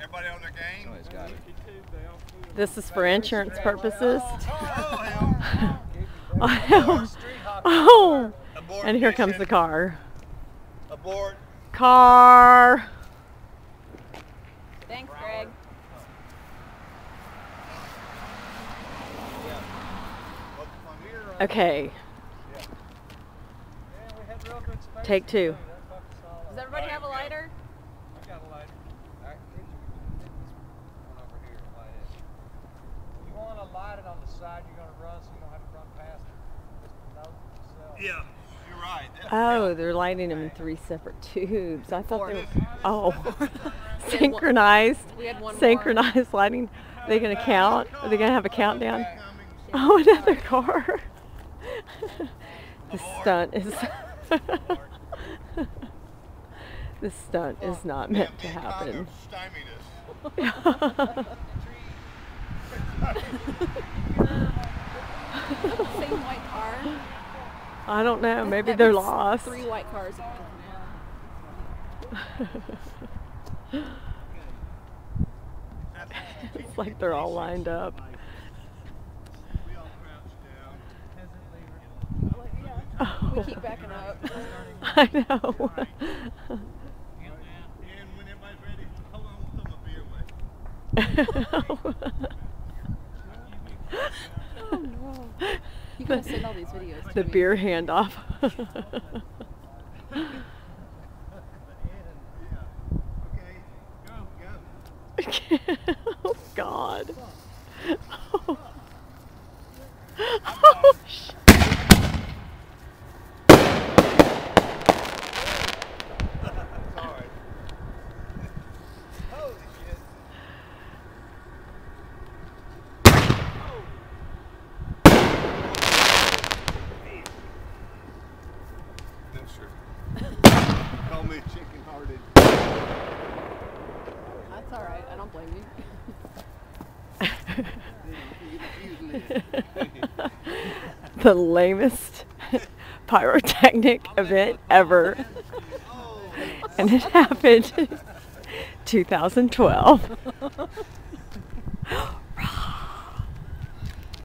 Everybody on their game? Oh, he's got it. This is for insurance purposes. Oh, Oh, Abort and here comes mission. the car. Abort. Car. Thanks, Greg. Okay. Take two. Does everybody have a lighter? I got a lighter. Alright, here's one over here. Light it. You want to light it on the side you're going to run so you don't have to run past it. Just note yourself. Yeah, you're right. Oh, they're lighting them in 3 separate tubes. I thought they were, oh, synchronized. We had one more. Synchronized lighting. Are they going to count? Are they going to have a countdown? Oh, another car. The stunt is this stunt is not meant to happen. Same white car. I don't know. Maybe That they're makes lost. 3 white cars. It's like they're all lined up. We keep backing up. I know. And when everybody's ready, hold on, we'll throw my beer away. Oh no. You gotta send all these videos to The me. beer handoff. Okay, go. Oh God. Oh, oh shit. Sorry. Holy shit. No, sir. Call me chicken-hearted. That's alright, I don't blame you. The lamest pyrotechnic event ever. And it happened 2012.